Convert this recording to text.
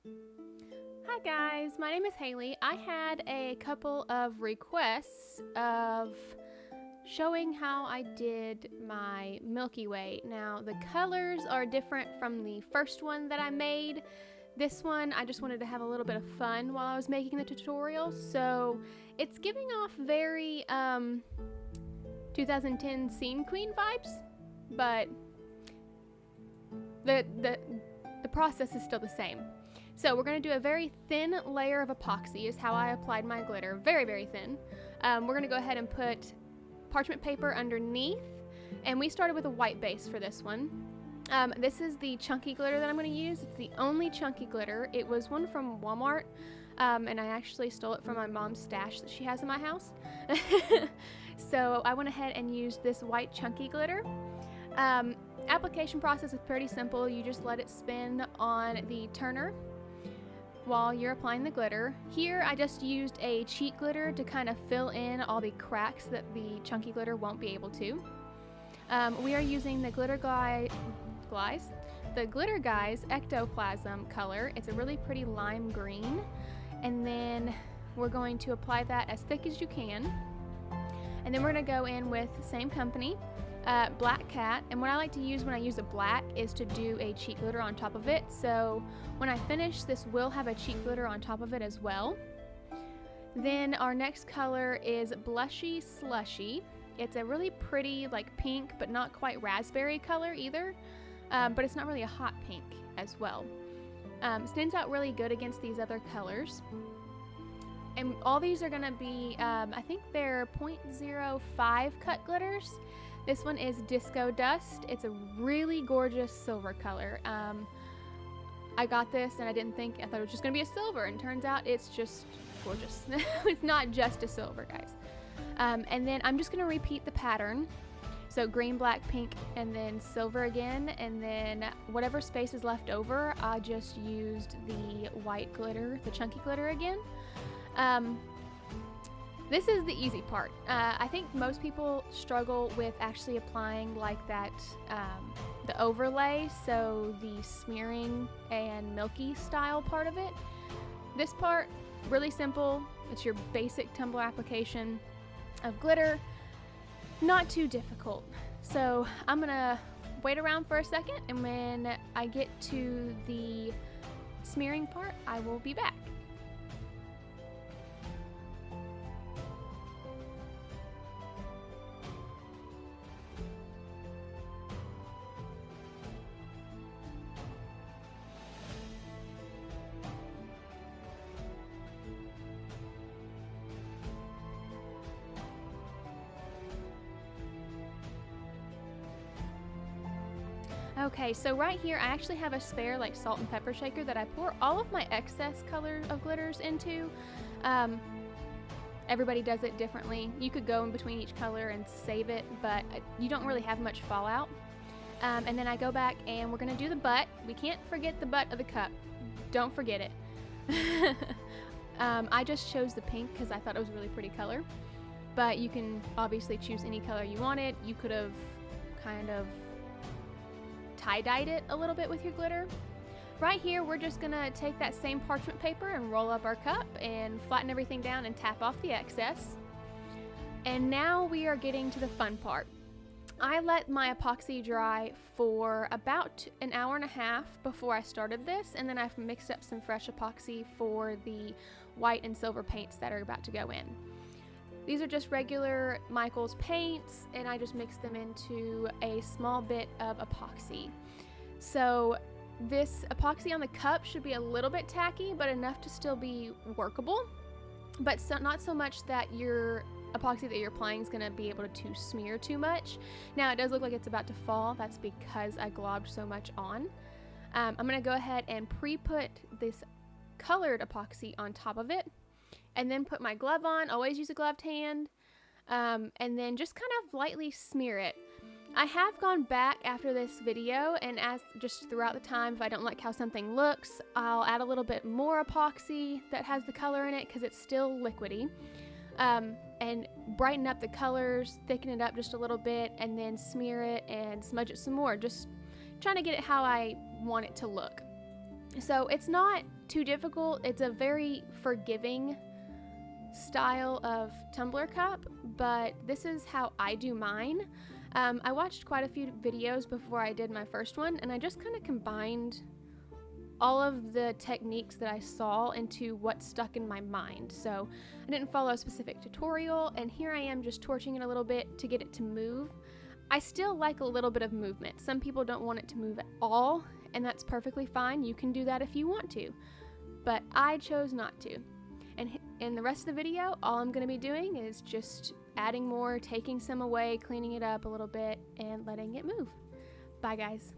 Hi guys, my name is Haley. I had a couple of requests of showing how I did my Milky Way. Now the colors are different from the first one that I made. This one I just wanted to have a little bit of fun while I was making the tutorial, so it's giving off very 2010 Scene Queen vibes, but the process is still the same. So we're going to do a very thin layer of epoxy is how I applied my glitter, very, very thin. We're going to go ahead and put parchment paper underneath, and we started with a white base for this one. This is the chunky glitter that I'm going to use. It's the only chunky glitter. It was one from Walmart, and I actually stole it from my mom's stash that she has in my house. So I went ahead and used this white chunky glitter. Application process is pretty simple. You just let it spin on the turner while you're applying the glitter. Here I just used a cheat glitter to kind of fill in all the cracks that the chunky glitter won't be able to. We are using the Glitter Guys Ectoplasm color. It's a really pretty lime green, and then we're going to apply that as thick as you can, and then we're going to go in with the same company, Black Cat. And what I like to use when I use a black is to do a cheat glitter on top of it. So when I finish, this will have a cheat glitter on top of it as well. Then our next color is Blushy Slushy. It's a really pretty like pink, but not quite raspberry color either, but it's not really a hot pink as well. Stands out really good against these other colors. And all these are gonna be, I think they're 0.05 cut glitters. This one is Disco Dust. It's a really gorgeous silver color. I got this and I thought it was just gonna be a silver, and turns out it's just gorgeous. It's not just a silver, guys. And then I'm just gonna repeat the pattern. So green, black, pink, and then silver again, and then whatever space is left over, I just used the white glitter, the chunky glitter again. This is the easy part. I think most people struggle with actually applying like that, the overlay, so the smearing and milky style part of it. This part, really simple. It's your basic tumbler application of glitter. Not too difficult. So I'm gonna wait around for a second, and when I get to the smearing part, I will be back. Okay, so right here I actually have a spare like salt and pepper shaker that I pour all of my excess color of glitters into. Everybody does it differently. You could go in between each color and save it, but you don't really have much fallout. And then I go back and we're gonna do the butt. We can't forget the butt of the cup. Don't forget it. I just chose the pink because I thought it was a really pretty color, but you can obviously choose any color you wanted. You could have kind of tie-dyed it a little bit with your glitter. Right here, we're just gonna take that same parchment paper and roll up our cup and flatten everything down and tap off the excess. And now we are getting to the fun part. I let my epoxy dry for about an hour and a half before I started this, and then I've mixed up some fresh epoxy for the white and silver paints that are about to go in. These are just regular Michael's paints, and I just mixed them into a small bit of epoxy. So this epoxy on the cup should be a little bit tacky, but enough to still be workable, but not so much that your epoxy that you're applying is going to be able to smear too much. Now it does look like it's about to fall. That's because I globbed so much on. I'm going to go ahead and pre-put this colored epoxy on top of it, and then put my glove on. Always use a gloved hand, and then just kind of lightly smear it. I have gone back after this video, and as just throughout the time, if I don't like how something looks, I'll add a little bit more epoxy that has the color in it because it's still liquidy, and brighten up the colors, thicken it up just a little bit, and then smear it and smudge it some more, just trying to get it how I want it to look. So it's not too difficult. It's a very forgiving style of tumbler cup, but this is how I do mine. I watched quite a few videos before I did my first one, and I just kind of combined all of the techniques that I saw into what stuck in my mind. So I didn't follow a specific tutorial, and here I am just torching it a little bit to get it to move. I still like a little bit of movement. Some people don't want it to move at all, and that's perfectly fine. You can do that if you want to, but I chose not to. And in the rest of the video, all I'm going to be doing is just adding more, taking some away, cleaning it up a little bit, and letting it move. Bye, guys.